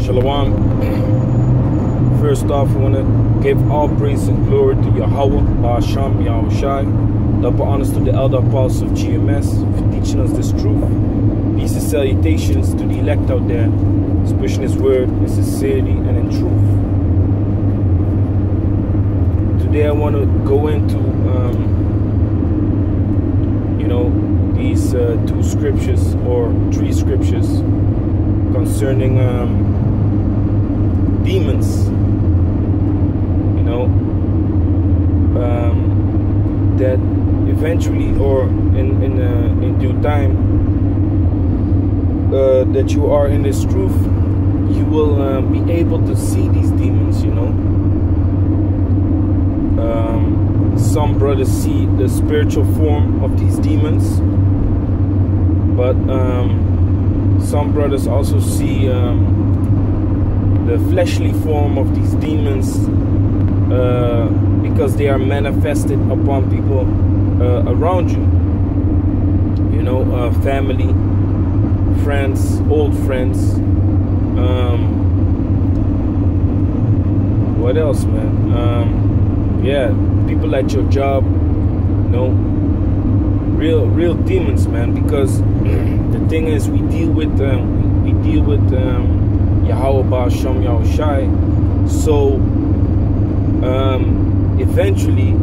Shalom. First off, I want to give all praise and glory to Yahweh, Ba'asham, Yahushai. Double honors to the elder apostles of GMS for teaching us this truth. Peace and salutations to the elect out there, pushing His word in sincerity and in truth. Today I want to go into, these two scriptures or three scriptures concerning demons. That eventually, or in due time, that you are in this truth, you will be able to see these demons. Some brothers see the spiritual form of these demons, but some brothers also see the fleshly form of these demons, because they are manifested upon people around you. Family, friends, old friends. What else, man? Yeah, people at your job. Real demons, man. Because the thing is, we deal with Yahweh Ba'asham Yahushai. So eventually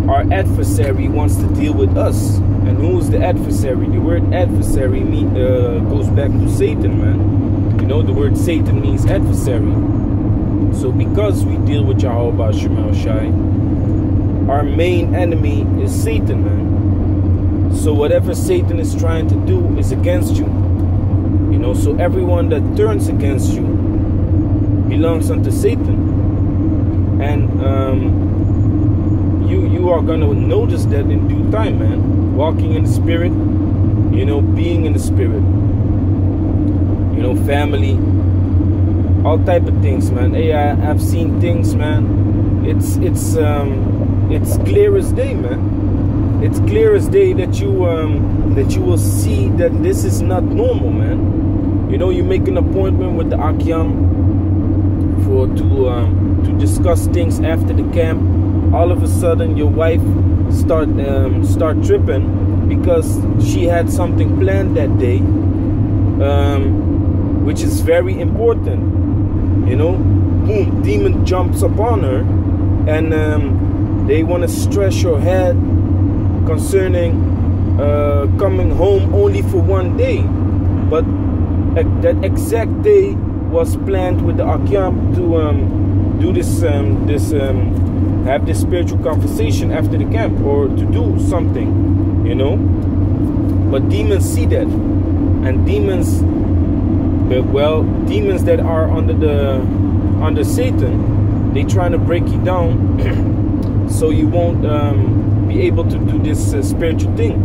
our adversary wants to deal with us. And who is the adversary? The word adversary goes back to Satan, man. The word Satan means adversary. So because we deal with Yahweh Ba'asham Yahushai, our main enemy is Satan, man. So whatever Satan is trying to do is against you. So everyone that turns against you belongs unto Satan. And you are going to notice that in due time, man. Walking in the spirit, being in the spirit, family, all type of things, man. Hey, I've seen things, man. It's clear as day, man. It's clear as day that you will see that this is not normal, man. You make an appointment with the Akyam to discuss things after the camp. All of a sudden, your wife start tripping because she had something planned that day, which is very important. Boom, demon jumps upon her, and they want to stress your head concerning coming home only for one day. But that exact day was planned with the Akyam to do have this spiritual conversation after the camp, or to do something, But demons see that, and demons that are under Satan, they trying to break you down, so you won't be able to do this spiritual thing,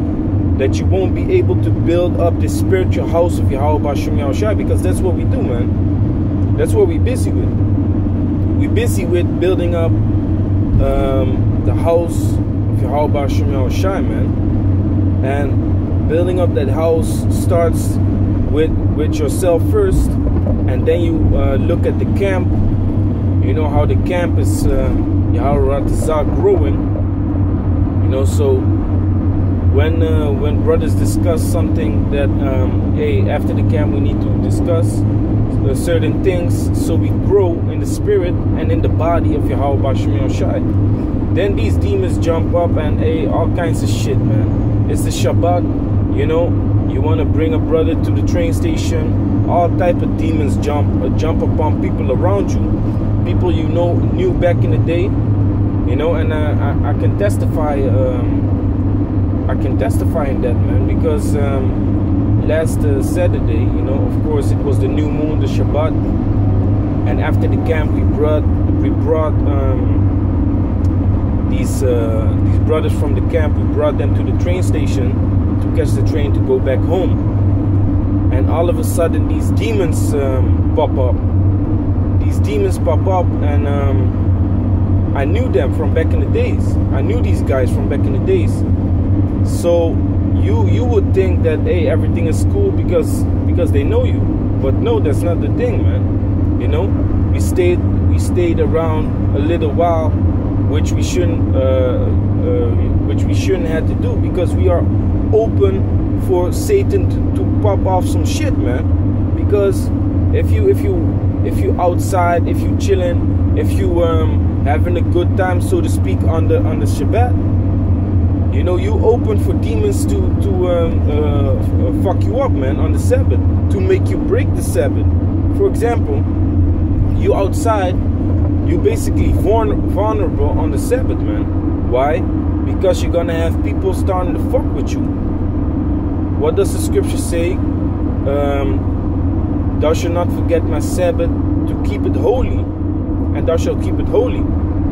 that you won't be able to build up this spiritual house of Yahweh Ba'asham Yahushai, because that's what we do, man. That's what we're busy with. We're busy with building up the house of Yahweh Ba'asham Yahushai, man. And building up that house starts with yourself first, and then you look at the camp. How the camp is Yahweh Ratazah growing. So when brothers discuss something that hey, after the camp we need to discuss certain things, so we grow in the spirit and in the body of Yahweh Ba'asham Yahushai. Then these demons jump up and hey, all kinds of shit, man. It's the Shabbat, you want to bring a brother to the train station, all type of demons jump upon people around you, people knew back in the day, and I can testify. I can testify in that, man, because last Saturday, of course, it was the new moon, the Shabbat, and after the camp, we brought these brothers from the camp. We brought them to the train station to catch the train to go back home, and all of a sudden, these demons pop up. These demons pop up, and I knew them from back in the days. I knew these guys from back in the days. So you would think that hey, everything is cool because they know you. But no, that's not the thing, man. You know, we stayed around a little while, which we shouldn't have to do, because we are open for Satan to pop off some shit, man. Because if you outside, if you chilling, if you having a good time, so to speak, on the Shabbat, you know, you open for demons to fuck you up, man, on the Sabbath, to make you break the Sabbath. For example, you outside, you basically vulnerable on the Sabbath, man. Why? Because you're gonna have people starting to fuck with you. What does the scripture say? Thou shalt not forget my Sabbath, to keep it holy, and thou shalt keep it holy.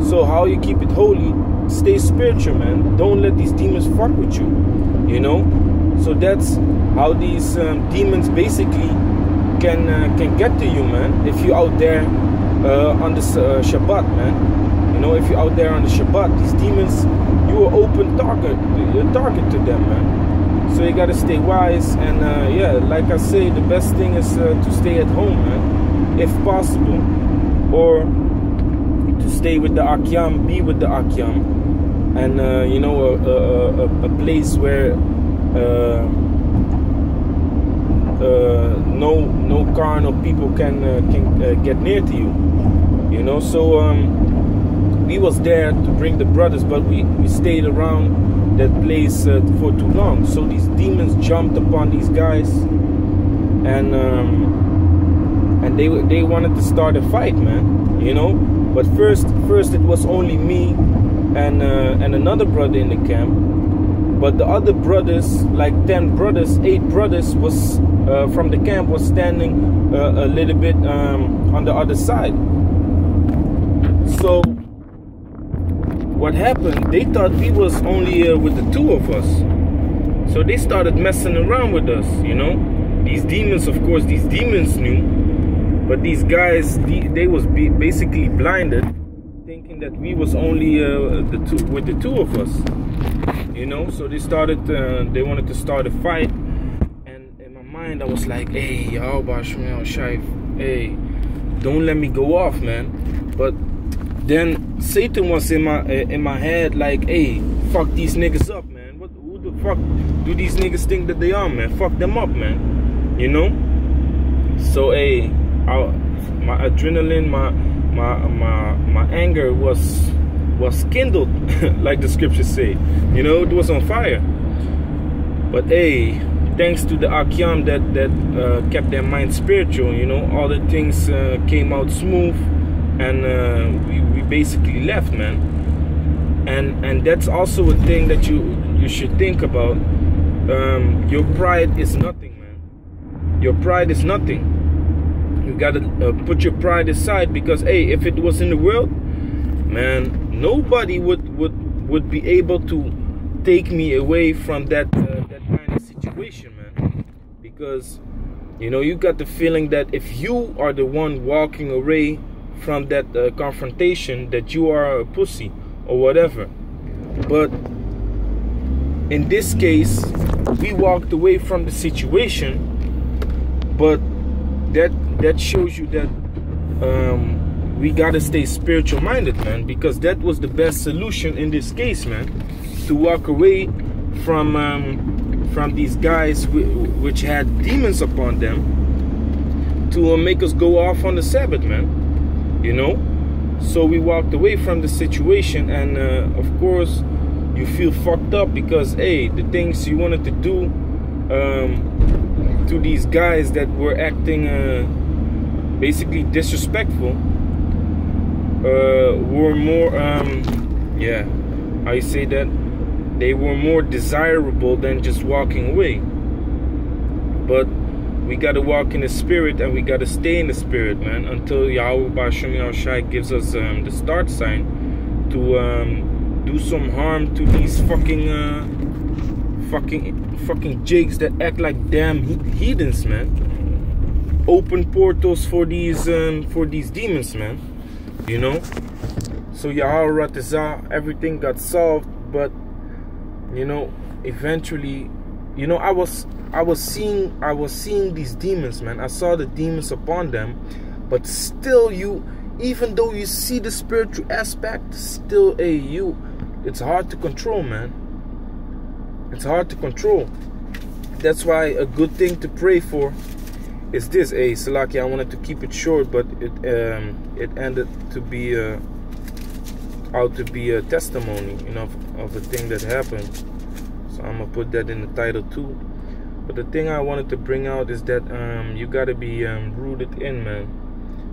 So how you keep it holy? Stay spiritual, man. Don't let these demons fuck with you, you know. So that's how these demons basically can get to you, man. If you're out there on the Shabbat, man, you know, if you're out there on the Shabbat, these demons, you are open target to them, man. So you gotta stay wise, and yeah, like I say, the best thing is to stay at home, man, if possible, or to stay with the Akyam, be with the Akyam, and you know, a place where no carnal people can get near to you, you know. So we was there to bring the brothers, but we stayed around that place for too long. So these demons jumped upon these guys, and they wanted to start a fight, man, you know. But first it was only me and another brother in the camp. But the other brothers, like 10 brothers, 8 brothers was from the camp, was standing a little bit on the other side. So what happened, they thought we was only with the 2 of us. So they started messing around with us, you know. These demons, of course, these demons knew. But these guys, they was basically blinded, thinking that we was only with the 2 of us, you know. So they started, they wanted to start a fight. And in my mind, I was like, hey, Yahweh Shemel Shaif, hey, don't let me go off, man. But then Satan was in my head, like, hey, fuck these niggas up, man. Who the fuck do these niggas think that they are, man? Fuck them up, man. You know? So, hey, my adrenaline, my anger was kindled, like the scriptures say. You know, it was on fire. But hey, thanks to the Akyam that kept their mind spiritual, you know, all the things came out smooth. And we basically left, man. And that's also a thing that you should think about. Your pride is nothing, man. Your pride is nothing. You gotta put your pride aside, because hey, if it was in the world, man, nobody would be able to take me away from that kind of situation, man. Because you know, you got the feeling that if you are the one walking away from that confrontation, that you are a pussy or whatever. But in this case, we walked away from the situation, but that shows you that we gotta stay spiritual minded, man, because that was the best solution in this case, man, to walk away from these guys which had demons upon them, to make us go off on the Sabbath, man. You know, so we walked away from the situation, and of course you feel fucked up, because hey, the things you wanted to do to these guys that were acting basically disrespectful were more yeah, I say that they were more desirable than just walking away. But we got to walk in the spirit, and we got to stay in the spirit, man, until Yahweh B'Shem Yahushai gives us the start sign to do some harm to these fucking jigs that act like damn heathens, man. Open portals for these demons, man. You know. So Yahweh Ratazah, everything got solved, but you know, eventually, you know, I was I was seeing these demons, man. I saw the demons upon them, but still, even though you see the spiritual aspect, still, it's hard to control, man. It's hard to control. That's why a good thing to pray for is this. Salaki, I wanted to keep it short, but it ended to be out to be a testimony, of a thing that happened. So I'm gonna put that in the title too. But the thing I wanted to bring out is that you gotta be rooted in, man.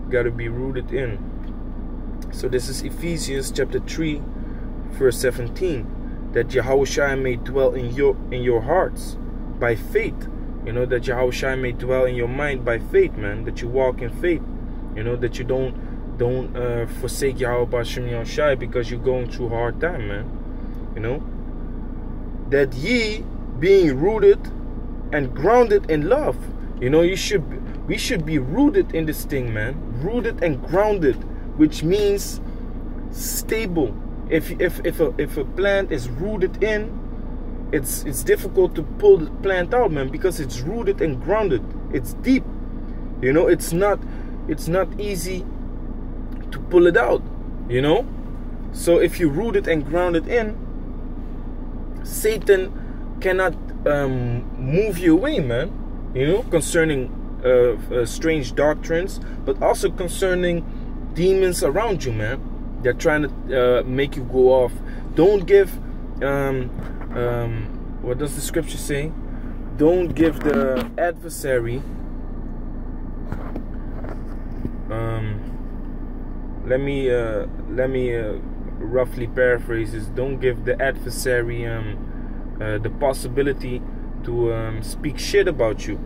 You gotta be rooted in. So this is Ephesians chapter 3, verse 17. That Yahushua may dwell in your hearts by faith. That Yahushua may dwell in your mind by faith, man. That you walk in faith. That you don't forsake Yahweh B'Shem Yahushua because you're going through a hard time, man. That ye being rooted and grounded in love. We should be rooted in this thing, man. Rooted and grounded, which means stable. If a plant is rooted in, it's difficult to pull the plant out, man, because it's rooted and grounded. It's deep. It's not easy to pull it out. So if you're rooted and grounded in, Satan cannot move you away, man. Concerning strange doctrines, but also concerning demons around you, man. They're trying to make you go off. Don't give what does the scripture say? Don't give the adversary let me roughly paraphrase this. Don't give the adversary the possibility to speak shit about you,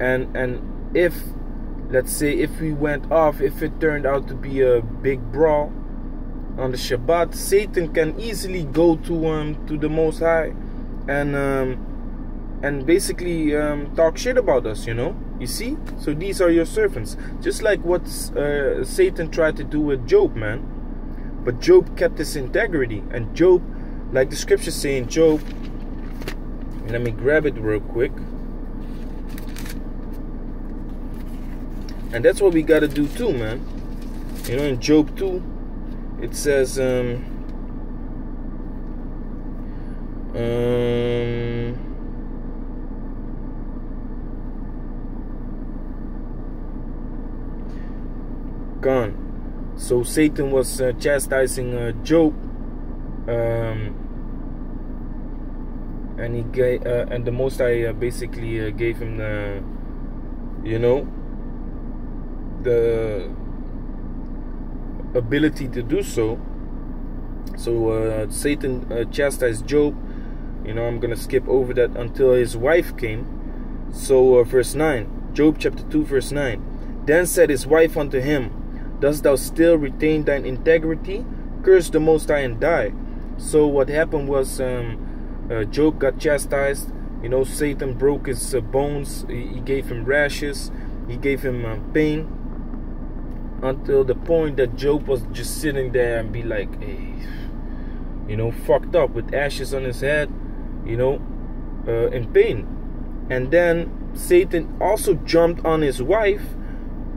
and if, let's say, if we went off, if it turned out to be a big brawl on the Shabbat, Satan can easily go to the Most High and basically talk shit about us, You see? So these are your servants. Just like what Satan tried to do with Job, man. But Job kept his integrity. And Job, like the scriptures say in Job, let me grab it real quick. And that's what we got to do too, man. In Job 2, it says, gone. So Satan was chastising Job, and he gave, and the Most High basically gave him the, the ability to do so. So Satan chastised Job. I'm gonna skip over that until his wife came. So verse 9, Job chapter 2 verse 9. Then said his wife unto him, dost thou still retain thine integrity? Curse the Most High and die. So what happened was Job got chastised. Satan broke his bones. He gave him rashes. He gave him pain, until the point that Job was just sitting there and be like, hey, fucked up with ashes on his head, in pain. And then Satan also jumped on his wife,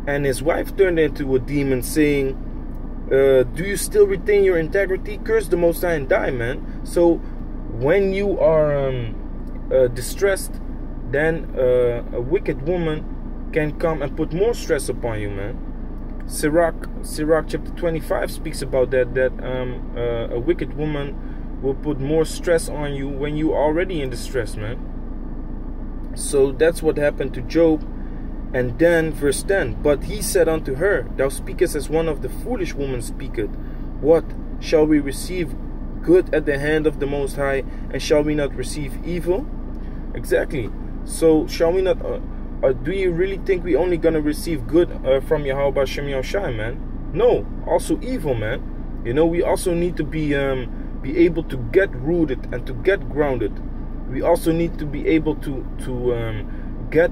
and his wife turned into a demon, saying, do you still retain your integrity? Curse the Most High and die, man. So when you are distressed, then a wicked woman can come and put more stress upon you, man. Sirach chapter 25 speaks about that a wicked woman will put more stress on you when you're already in distress, man. So that's what happened to Job. And then verse 10, but he said unto her, thou speakest as one of the foolish women speaketh. What, shall we receive good at the hand of the Most High, and shall we not receive evil? Exactly. So shall we not do you really think we only gonna receive good from Yahweh B'Shem Yahushua, man? No, also evil, man. We also need to be able to get rooted and to get grounded. We also need to be able to get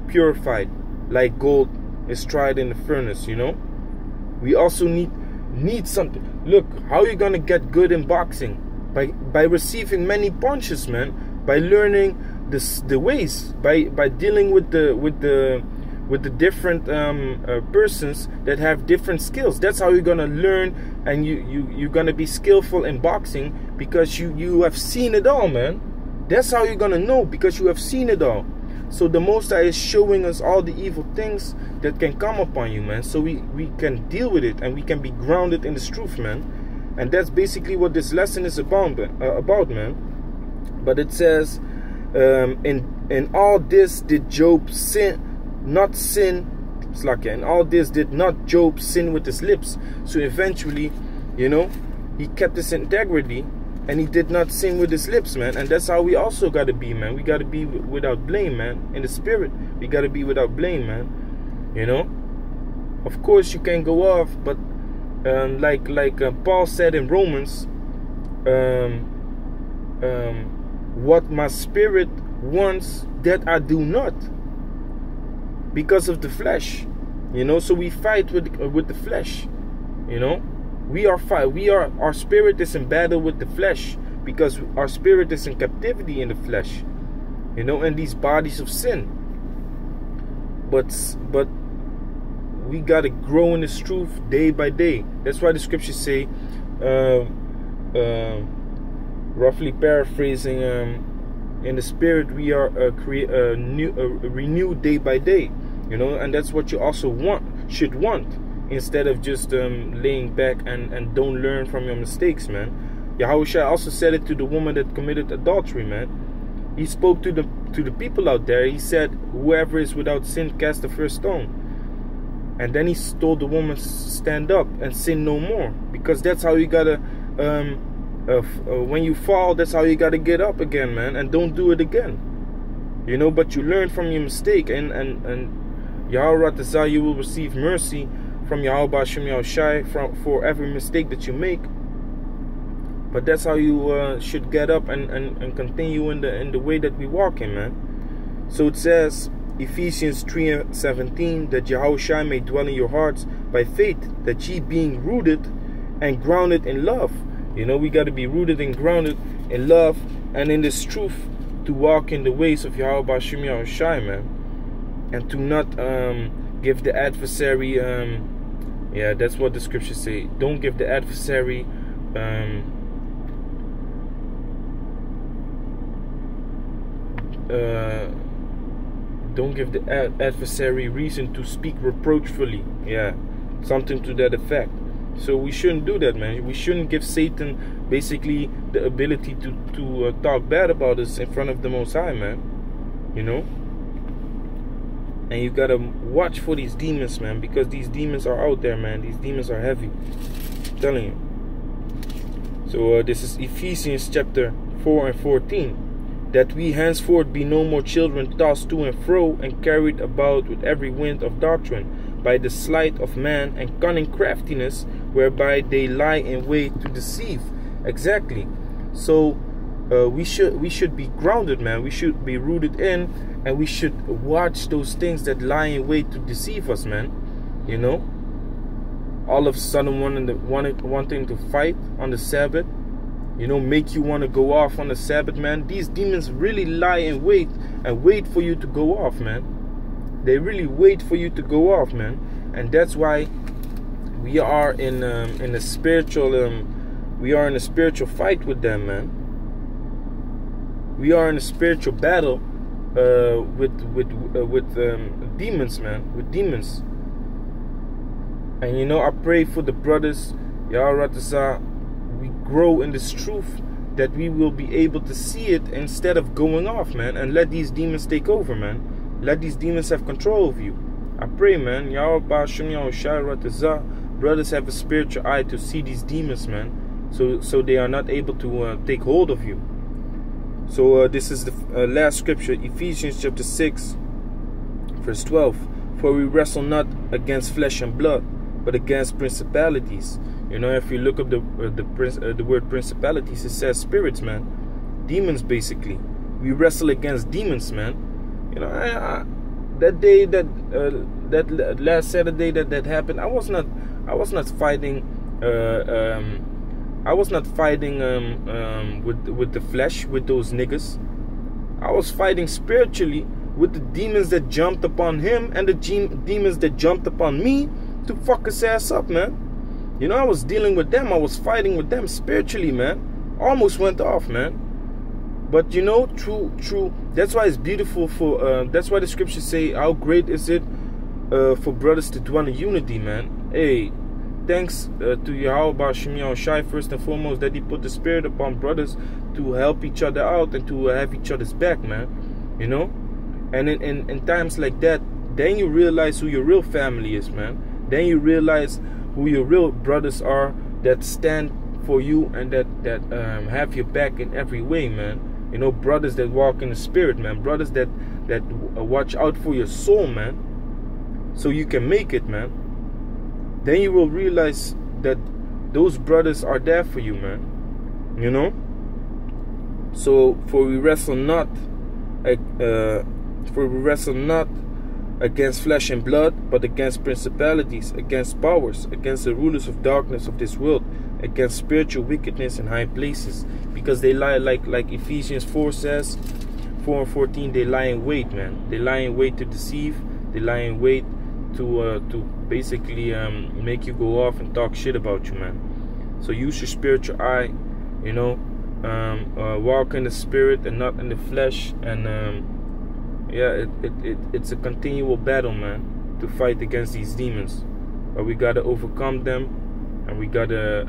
purified, like gold is tried in the furnace. We also need something. Look, how are you gonna get good in boxing? By receiving many punches, man. By learning the ways, by dealing with the different persons that have different skills. That's how you're gonna learn, and you're gonna be skillful in boxing, because you have seen it all, man. That's how you're gonna know, because you have seen it all. So the Most High is showing us all the evil things that can come upon you, man, so we can deal with it, and we can be grounded in this truth, man. And that's basically what this lesson is about, man. But it says, in all this did Job not sin, and all this did not Job sin with his lips. So eventually, you know, he kept his integrity, and he did not sin with his lips, man. And that's how we also got to be, man. We got to be without blame, man. In the spirit, we got to be without blame, man. You know, of course you can go off, but like Paul said in Romans, what my spirit wants, that I do not, because of the flesh. You know, so we fight with the flesh. You know, our spirit is in battle with the flesh, because our spirit is in captivity in the flesh, you know, in these bodies of sin. But we gotta grow in this truth day by day. That's why the scriptures say, roughly paraphrasing, in the spirit we are renewed day by day, you know. And that's what you also should want, instead of just laying back and don't learn from your mistakes, man. Yahushua also said it to the woman that committed adultery, man. He spoke to the people out there. He said, whoever is without sin, cast the first stone. And then he told the woman, stand up and sin no more, because that's how you gotta when you fall, that's how you gotta get up again, man, and don't do it again, you know. But you learn from your mistake, and Yahweh Ratazah, you will receive mercy from Yahweh Hashem Yahushai for every mistake that you make. But that's how you should get up and continue in the way that we walk in, man. So it says, Ephesians 3:17, that Yahushai may dwell in your hearts by faith, that ye being rooted and grounded in love. You know, we got to be rooted and grounded in love and in this truth, to walk in the ways of Yahweh Hashem Yahushai, man. And to not give the adversary, yeah, that's what the scriptures say. Don't give the adversary don't give the adversary reason to speak reproachfully. Yeah, something to that effect. So we shouldn't do that, man. We shouldn't give Satan basically the ability to talk bad about us in front of the Most High, man. You know. And you gotta watch for these demons, man, because these demons are out there, man. These demons are heavy, I'm telling you. So this is Ephesians chapter 4:14. That we henceforth be no more children, tossed to and fro, and carried about with every wind of doctrine, by the sleight of man and cunning craftiness, whereby they lie in wait to deceive. Exactly. So we should be grounded, man. We should be rooted in, and we should watch those things that lie in wait to deceive us, man. You know, all of a sudden wanting to fight on the Sabbath, you know, make you want to go off on the Sabbath, man. These demons really lie in wait and wait for you to go off, man. They really wait for you to go off, man. And that's why we are in a spiritual fight with them, man. We are in a spiritual battle with demons, man. With demons. And you know, I pray for the brothers, Yahweh Ratazah, we grow in this truth, that we will be able to see it instead of going off, man, and let these demons take over, man. Let these demons have control of you. I pray, man. Yahweh Hashem Yahushai Ratazah, brothers have a spiritual eye to see these demons, man, so they are not able to take hold of you. So this is the last scripture, Ephesians chapter 6, verse 12. For we wrestle not against flesh and blood, but against principalities. You know, if you look up the word principalities, it says spirits, man. Demons, basically. We wrestle against demons, man. You know, that day that last Saturday that happened, I was not fighting with the flesh, with those niggas. I was fighting spiritually with the demons that jumped upon him and the demons that jumped upon me to fuck his ass up, man. You know, I was dealing with them. I was fighting with them spiritually, man. Almost went off, man. But you know, true. That's why it's beautiful for. That's why the scriptures say, "How great is it for brothers to dwell in unity, man." Hey, thanks to Yahweh Shem Yahushai first and foremost that He put the Spirit upon brothers to help each other out and to have each other's back, man. You know, and in times like that, then you realize who your real family is, man. Then you realize who your real brothers are that stand for you and that have your back in every way, man. You know, brothers that walk in the Spirit, man. Brothers that watch out for your soul, man, so you can make it, man. Then you will realize that those brothers are there for you, man. You know. So for we wrestle not against flesh and blood, but against principalities, against powers, against the rulers of darkness of this world, against spiritual wickedness in high places. Because they lie, like Ephesians 4 says, 4:14, they lie in wait, man. They lie in wait to deceive. They lie in wait to basically make you go off and talk shit about you, man. So use your spiritual eye, you know. Walk in the Spirit and not in the flesh, and yeah, it's a continual battle, man, to fight against these demons. But we gotta overcome them, and we gotta,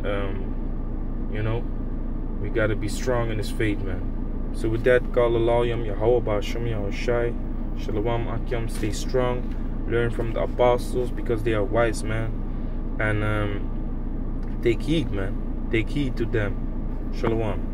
you know, we gotta be strong in this faith, man. So with that, Qala Al-Yam, Yahweh Ba'ashem Yahushai, Shalom Akyam, stay strong, learn from the apostles because they are wise, man, and take heed, man. Take heed to them. Shalom.